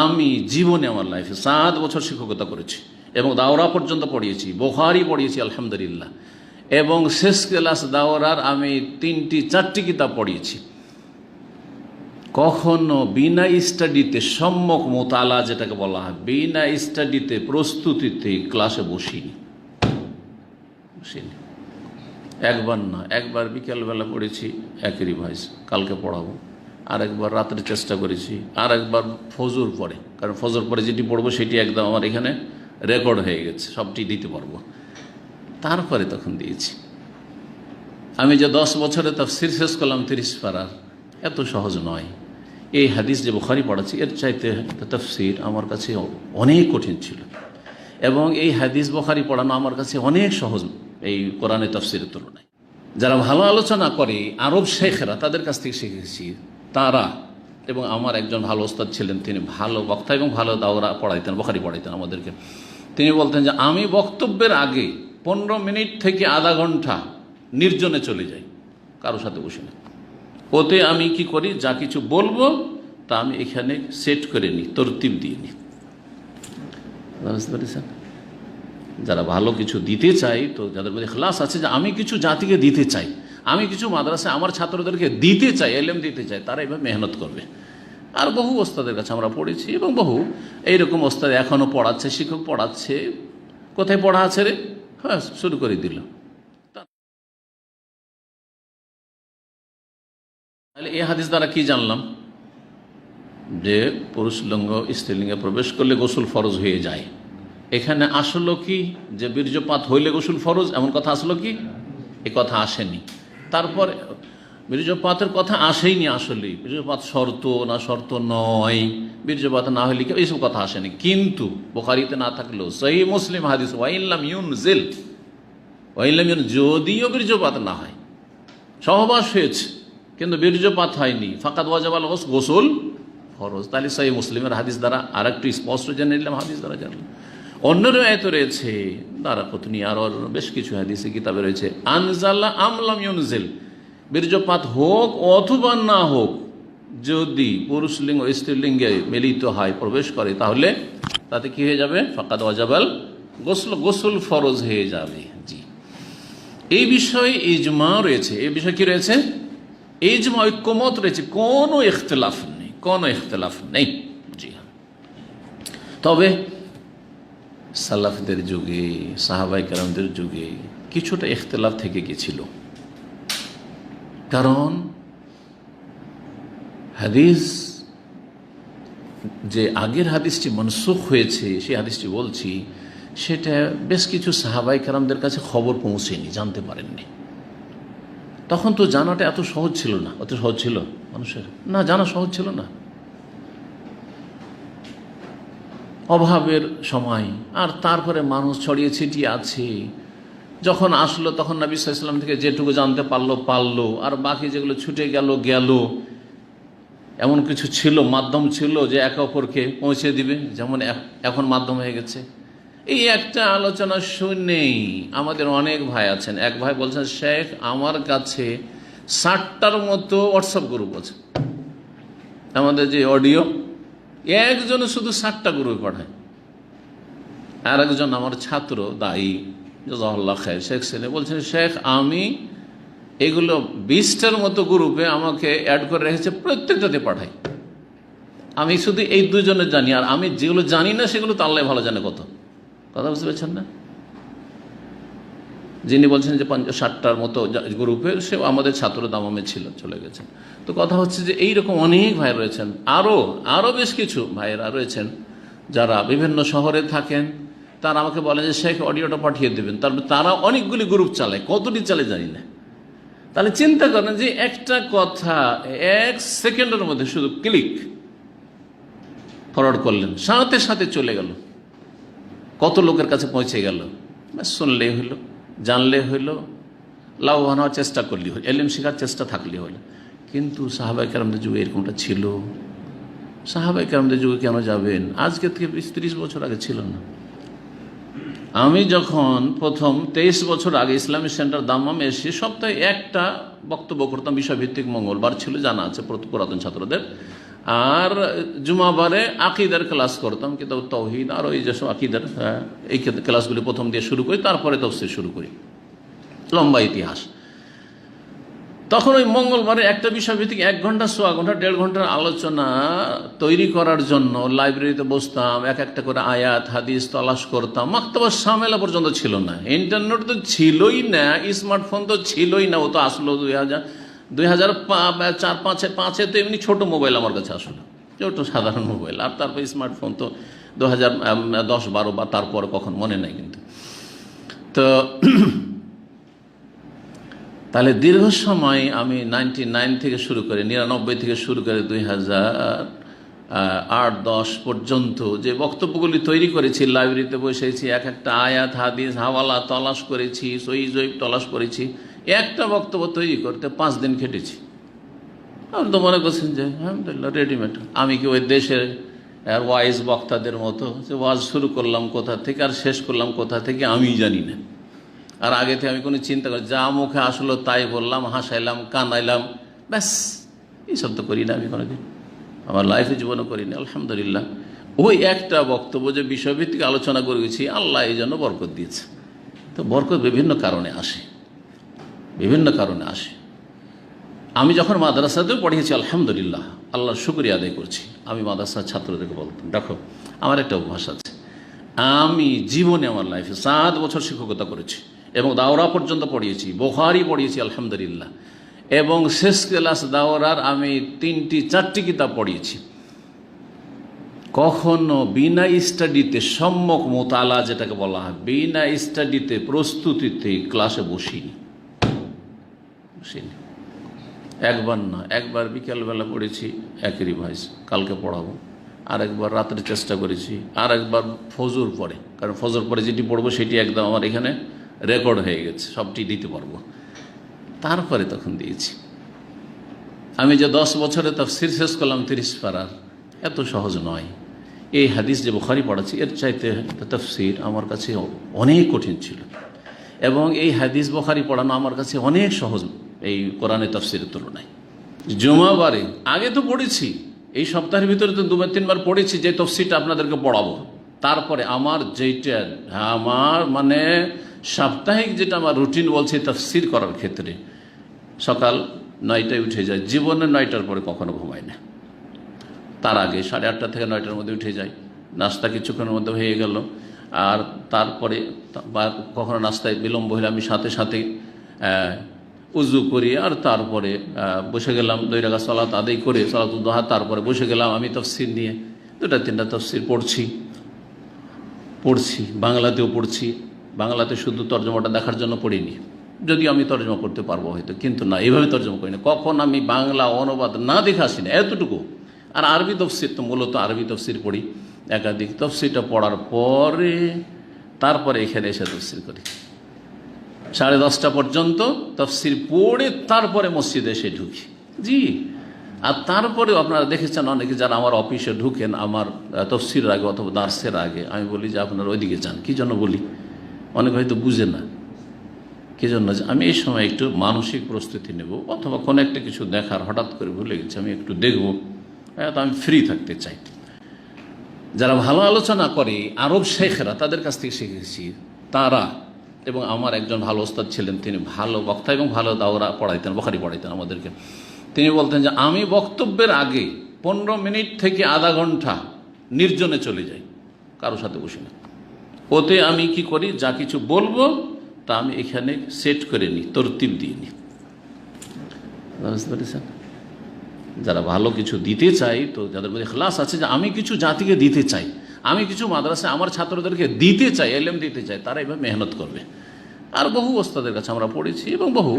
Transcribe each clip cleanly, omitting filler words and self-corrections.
আমি জীবনে আমার লাইফে 7 বছর শিক্ষকতা করেছি এবং দাওরা পর্যন্ত পড়িয়েছি, বুখারী পড়িয়েছি আলহামদুলিল্লাহ, এবং শেষ ক্লাস দাওরার আমি 3-4টি কিতাব পড়িয়েছি। কখনো বিনা স্টাডিতে, সম্যক মোতালা যেটাকে বলা হয়, বিনা স্টাডিতে প্রস্তুতিতে ক্লাসে বসিনি। একবার না, একবার বিকেলবেলা পড়েছি, একই রিভাইজ, কালকে পড়াবো। আরেকবার রাত্রে চেষ্টা করেছি, আর একবার ফজর পরে, কারণ ফজর পরে যেটি পড়বো সেটি একদম আমার এখানে রেকর্ড হয়ে গেছে, সবটি দিতে পারবো। তারপরে তখন দিয়েছি। আমি যে 10 বছরে তাফসির শেষ করলাম 30 পারার, এত সহজ নয়। এই হাদিস যে বুখারী পড়াচ্ছি, এর চাইতে তাফসির আমার কাছে অনেক কঠিন ছিল, এবং এই হাদিস বুখারী পড়ানো আমার কাছে অনেক সহজ এই কোরআনের তাফসিরের তুলনায়। যারা ভালো আলোচনা করে আরব শেখরা, তাদের কাছ থেকে শিখেছি তারা, এবং আমার একজন ভালো ওস্তাদ ছিলেন, তিনি ভালো বক্তা এবং ভালো দাওরা পড়াইতেন, বুখারী পড়াইতেন আমাদেরকে। তিনি বলতেন যে আমি বক্তব্যের আগে 15 মিনিট থেকে আধা ঘন্টা নির্জনে চলে যাই, কারোর সাথে বসে না। ওতে আমি কি করি, যা কিছু বলবো তা আমি এখানে সেট করে নিই, তরতিব দিয়ে নিই। বুঝতে পেরেছেন? যারা ভালো কিছু দিতে চাই, তো যাদের মধ্যে ইখলাস আছে যে আমি কিছু জাতিকে দিতে চাই, আমি কিছু মাদ্রাসায় আমার ছাত্রদেরকে দিতে চাই, এলেম দিতে চাই, তারা এভাবে মেহনত করবে। আর বহু ওস্তাদের কাছে আমরা পড়েছি, এবং বহু এইরকম ওস্তাদ এখনও পড়াচ্ছে, শিক্ষক পড়াচ্ছে। কোথায় পড়া আছে রে? হ্যাঁ, শুরু করে দিল। তাহলে এই হাদিস দ্বারা কি জানলাম? যে পুরুষ লিঙ্গ স্ত্রীলিঙ্গে প্রবেশ করলে গোসল ফরজ হয়ে যায়। এখানে আসলো কি যে বীর্যপাত হইলে গোসল ফরজ, এমন কথা আসলো কি? এ কথা আসেনি। তারপর বীর্যপাতের কথা আসেইনি। আসলে বীর্যপাত শর্ত না শর্ত নয়, বীর্যপাত না হইলে কি, এইসব কথা আসেনি। কিন্তু বুখারীতে না থাকলেও সহিহ মুসলিম হাদিস, ওয়াইল্লাম ইউনজিল, যদিও বীর্যপাত না হয়, সহবাস হয়েছে কিন্তু বীর্যপাত হয়নি, ফাকাদ ওয়াজাবাল গোসল ফরজ। তাহলে সহিহ মুসলিমের হাদিস দ্বারা আর একটু স্পষ্ট জেনে নিলাম, হাদিস দ্বারা জানলাম। অন্য রিওয়ায়াতে রয়েছে, দারাকুতনি আর বেশ কিছু হাদিসে কিতাবে রয়েছে, আনজালা আমলাম ইউনজিল, বীর্যপাত হোক অথবা না হোক, যদি পুরুষ লিঙ্গ স্ত্রীলিঙ্গে মিলিত হয়, প্রবেশ করে, তাহলে তাতে কি হয়ে যাবে? ফাকাদ ওয়াজাবাল গোসল, গোসল ফরজ হয়ে যাবে। জি, এই বিষয়ে ইজমা রয়েছে। এই বিষয়ে কি রয়েছে? ইজমা, ঐক্যমত রয়েছে, কোনো ইখতিলাফ নেই, কোনো ইখতিলাফ নেই। জি হ্যাঁ। তবে সালাফদের যুগে, সাহাবায়ে কেরামদের যুগে কিছুটা ইখতিলাফ থেকে গেছিল, কারণ হাদিস যে আগের হাদিসটি মনসুখ হয়েছে, সেই হাদিসটি বলছি, সেটা বেশ কিছু সাহাবায়ে কেরামদের কাছে খবর পৌঁছেনি, জানতে পারেননি। তখন তো জানাটা এত সহজ ছিল না। অত সহজ ছিল মানুষের না, জানা সহজ ছিল না, অভাবের সময়। আর তারপরে মানুষ ছড়িয়ে ছিটিয়ে আছে। যখন আসলো তখন নবী সাল্লাল্লাহু আলাইহি ওয়াসাল্লাম থেকে যেটুকু জানতে পারলো, আর বাকি যেগুলো ছুটে গেল। এমন কিছু ছিল, মাধ্যম ছিল যে একে অপরকে পৌঁছে দিবে, যেমন এখন মাধ্যম হয়ে গেছে। এই একটা আলোচনা শুনেই আমাদের অনেক ভাই আছেন। এক ভাই বলছেন, শেখ আমার কাছে 60টার মতো হোয়াটসঅ্যাপ গ্রুপ আছে, আমাদের যে অডিও, একজনে শুধু 60টা গ্রুপে পাঠায়। আর একজন আমার ছাত্র দায়ী, জাযাকাল্লাহ খায়র, শেখ সেনে, বলছেন, শেখ আমি এগুলো 20টার মতো গ্রুপে আমাকে অ্যাড করে রেখেছে, প্রত্যেকটাতে পাঠাই। আমি শুধু এই দুজনে জানি, আর আমি যেগুলো জানি না সেগুলো তো আল্লাহ ভালো জানে। কথা বুঝতে পারছেন না? যিনি বলছেন যে 50-60টার মতো গ্রুপে, সে আমাদের ছাত্র দামামে ছিল, চলে গেছেন। তো কথা হচ্ছে যে এইরকম অনেক ভাই রয়েছেন, আরও বেশ কিছু ভাইয়েরা রয়েছেন যারা বিভিন্ন শহরে থাকেন। তারা আমাকে বলেন যে শেখ অডিওটা পাঠিয়ে দেবেন। তারপর তারা অনেকগুলি গ্রুপ চালায়, কতটি চালে জানি না। তাহলে চিন্তা করেন যে একটা কথা 1 সেকেন্ডের মধ্যে শুধু ক্লিক ফরওয়ার্ড করলেন, সাথে সাথে চলে গেল, কত লোকের কাছে পৌঁছে গেল। শুনলে হইল, জানলে হইল, লাভবান হওয়ার চেষ্টা করলে হইল, এলেম শেখার চেষ্টা থাকলে হইল। কিন্তু সাহাবায়ে কেরামদের যুগে এরকমটা ছিল? সাহাবায়ে কেরামদের যুগে কেন যাবেন? আজকে থেকে 20-30 বছর আগে ছিল না। আমি যখন প্রথম 23 বছর আগে ইসলামিক সেন্টার দাম্মামে এসে সপ্তাহে একটা বক্তব্য করতাম, বিষয়ভিত্তিক, মঙ্গলবার ছিল, জানা আছে পুরাতন ছাত্রদের। আর জুমাবারে আকিদার ক্লাস করতাম, কিতাব তাওহীদ আর ওই যেসব আকিদার এই ক্লাসগুলি প্রথম দিয়ে শুরু করি, তারপরে তাফসীর শুরু করি, লম্বা ইতিহাস। তখন ওই মঙ্গলবারে একটা বিষয়ভিত্তিক 1 ঘন্টা, সোয়া ঘন্টা, 1.5 ঘন্টার আলোচনা তৈরি করার জন্য লাইব্রেরিতে বসতাম, একটা করে আয়াত হাদিস তলাশ করতাম। মাকতাবা শামেলা পর্যন্ত ছিল না, ইন্টারনেট তো ছিলই না, স্মার্টফোন তো ছিলই না। ও তো আসলো 2004-05-এ তো এমনি ছোট মোবাইল আমার কাছে আসলো, ছোট সাধারণ মোবাইল। আর তারপর স্মার্টফোন তো 2010-12 বা তারপরে কখন মনে নাই কিন্তু। তো তাহলে দীর্ঘ সময় আমি 99 থেকে শুরু করে 99 থেকে শুরু করে 2008-10 পর্যন্ত যে বক্তব্যগুলি তৈরি করেছি, লাইব্রেরিতে বসেছি, একটা আয়াত হাদিস হাওয়ালা তলাশ করেছি, সহিহ জয়ীফ তলাশ করেছি। একটা বক্তব্য তৈরি করতে 5 দিন খেটেছি। আপনি তো মনে করছেন যে আলহামদুলিল্লাহ রেডিমেড। আমি কি ওই দেশের ওয়াইজ বক্তাদের মতো যে ওয়াজ শুরু করলাম কোথা থেকে আর শেষ করলাম কোথা থেকে আমি জানি না। আর আগে থেকে আমি কোনো চিন্তা করি, যা মুখে আসলো তাই বললাম, হাসাইলাম, কানাইলাম, ব্যাস। এইসব তো করি না আমি কোনোদিন, আমার লাইফে জীবনও করিনি আলহামদুলিল্লাহ। ওই একটা বক্তব্য যে বিষয়ভিত্তিক আলোচনা করে গেছি, আল্লাহ এই জন্য বরকত দিয়েছে। তো বরকত বিভিন্ন কারণে আসে, বিভিন্ন কারণে আসে। আমি যখন মাদ্রাসাতেও পড়িয়েছি আলহামদুলিল্লাহ, আল্লাহর শুকরিয়া আদায় করছি। আমি মাদ্রাসার ছাত্রদেরকে বলতাম, দেখো আমার একটা অভ্যাস আছে, আমি জীবনে আমার লাইফে 7 বছর শিক্ষকতা করেছি এবং দাওরা পর্যন্ত পড়িয়েছি, বুখারী পড়িয়েছি আলহামদুলিল্লাহ, এবং শেষ ক্লাস দাওরার আমি 3-4টি কিতাব পড়িয়েছি। কখনো বিনা স্টাডিতে, সম্যক মোতালা যেটাকে বলা হয়, বিনা স্টাডিতে প্রস্তুতিতে ক্লাসে বসিনি। একবার না, একবার বিকেলবেলা পড়েছি, একই রিভাইজ, কালকে পড়াবো। আরেকবার রাত্রে চেষ্টা করেছি, আর একবার ফজর পরে, কারণ ফজর পরে যেটি পড়বো সেটি একদম আমার এখানে রেকর্ড হয়ে গেছে, সবটি দিতে পারবো। তারপরে তখন দিয়েছি। আমি যে 10 বছরে তাফসীর শেষ করলাম 30 পারার, এত সহজ নয়। এই হাদিস যে বুখারী পড়াচ্ছি, এর চাইতে তাফসীর আমার কাছে অনেক কঠিন ছিল, এবং এই হাদিস বুখারী পড়ানো আমার কাছে অনেক সহজ এই কোরআনের তাফসীরের তুলনায়। জুমাবারে আগে তো পড়েছি, এই সপ্তাহের ভিতরে তো 2-3 বার পড়েছি যে তফসিরটা আপনাদেরকে পড়াবো। তারপরে আমার যেটা আমার মানে সাপ্তাহিক যেটা আমার রুটিন বলছে তফসির করার ক্ষেত্রে, সকাল 9টায় উঠে যায়, জীবনে 9টার পরে কখনো ঘুমাই না। তার আগে 8:30 থেকে 9টার মধ্যে উঠে যাই, নাস্তা কিছুক্ষণের মধ্যে হয়ে গেল, আর তারপরে বা কখনো নাস্তায় বিলম্ব হলে আমি সাথে সাথে উজু করি, আর তারপরে বসে গেলাম 2 রাকাত সালাত আদায় করে, সালাতুদ দুহা, তারপরে বসে গেলাম আমি তাফসীর নিয়ে 2-3টা তাফসীর পড়ছি, বাংলাতেও পড়ছি। বাংলাতে শুধু তর্জমাটা দেখার জন্য পড়িনি, যদিও আমি তর্জমা করতে পারবো হয়তো, কিন্তু না, এইভাবে তর্জমা করি না। কখন আমি বাংলা অনুবাদ না দেখে আসি না, এতটুকু। আর আরবি তফসির তো মূলত আরবি তফসির পড়ি একাধিক। তফসিরটা পড়ার পরে তারপরে এখানে এসে তফসির করি 10:30টা পর্যন্ত তফসির পড়ে তারপরে মসজিদে এসে ঢুকি। জি, আর তারপরেও আপনারা দেখেছেন অনেকে যারা আমার অফিসে ঢুকেন আমার তফসিরের আগে অথবা দার্সের আগে, আমি বলি যে আপনারা ওইদিকে যান। কী জন্য বলি? অনেক হয়তো বুঝে না কী জন্য। আমি এই সময় একটু মানসিক প্রস্তুতি নেব, অথবা কোনো একটা কিছু দেখার হঠাৎ করে ভুলে গেছি, আমি একটু দেখব, তো আমি ফ্রি থাকতে চাই। যারা ভালো আলোচনা করে আরব শেখরা, তাদের কাছ থেকে শিখেছি তারা, এবং আমার একজন ভালো ওস্তাদ ছিলেন, তিনি ভালো বক্তা এবং ভালো দাওরা পড়াইতেন, বুখারী পড়াইতেন আমাদেরকে। তিনি বলতেন যে আমি বক্তব্যের আগে 15 মিনিট থেকে আধা ঘন্টা নির্জনে চলে যাই, কারোর সাথে বসি না। ওতে আমি কি করি, যা কিছু বলবো তা আমি এখানে সেট করে নিই, তরতিব দিয়ে নিই। বুঝতে পেরেছেন? যারা ভালো কিছু দিতে চাই, তো যাদের মধ্যে ইখলাস আছে যে আমি কিছু জাতিকে দিতে চাই, আমি কিছু মাদ্রাসায় আমার ছাত্রদেরকে দিতে চাই, এলেম দিতে চাই, তারা এভাবে মেহনত করবে। আর বহু ওস্তাদের কাছে আমরা পড়েছি, এবং বহু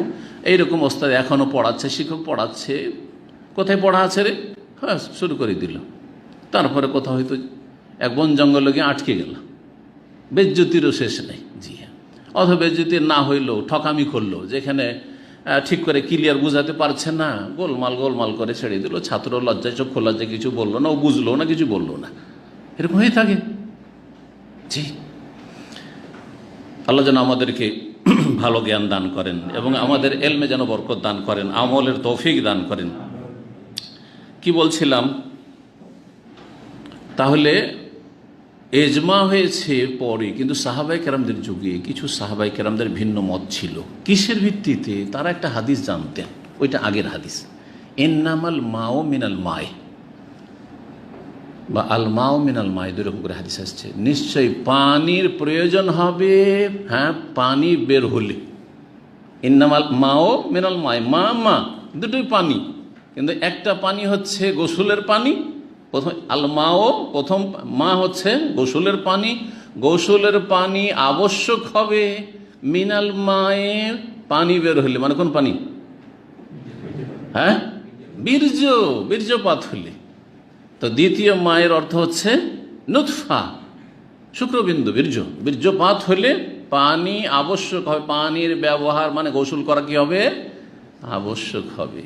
এইরকম ওস্তাদ এখনও পড়াচ্ছে, শিক্ষক পড়াচ্ছে। কোথায় পড়া আছে রে, হ্যাঁ শুরু করে দিল, তারপরে কোথাও হয়তো এক বন জঙ্গলে গিয়ে আটকে গেল, বেজ্জতিরও শেষ নেই। জি হ্যাঁ, অথবা বেজ্জতি না হইলেও ঠকামি করলো, যেখানে ঠিক করে ক্লিয়ার বুঝাতে পারছে না, গোলমাল করে ছেড়ে দিল। ছাত্র লজ্জায়, চক্ষু লজ্জায় কিছু বললো না, ও বুঝলো না, কিছু বললো না, এরকম হয়ে থাকে। জি, আল্লাহ যেন আমাদেরকে ভালো জ্ঞান দান করেন এবং আমাদের এলমে যেন বরকত দান করেন, আমলের তৌফিক দান করেন। কি বলছিলাম? তাহলে এজমা হয়েছে পরে, কিন্তু সাহাবাই কেরামদের যুগে কিছু সাহাবাই কেরামদের ভিন্ন মত ছিল। কিসের ভিত্তিতে? তারা একটা হাদিস জানতেন, ওইটা আগের হাদিস, ইন্নামাল মাও মিনাল মায় বা আল মাও মিনাল মায়, দুই রকম করে হাদিস আসছে। নিশ্চয়ই পানির প্রয়োজন হবে, হ্যাঁ, পানি বের হলে। ইন্নামাল মাও মিনাল মায়, মা মা দুটোই পানি, কিন্তু একটা পানি হচ্ছে গোসলের পানি, প্রথম আল মাও, প্রথম মা হচ্ছে গোসলের পানি। গোসলের পানি আবশ্যক হবে মিনাল মায়ে, পানি বের হলে, মানে কোন পানি? হ্যাঁ, বীর্যপাত হলে। তো দ্বিতীয় মায়ের অর্থ হচ্ছে নুতফা, শুক্রবিন্দু, বীর্যপাত হলে পানি আবশ্যক হবে। পানির ব্যবহার মানে গোসল করা কি হবে? আবশ্যক হবে।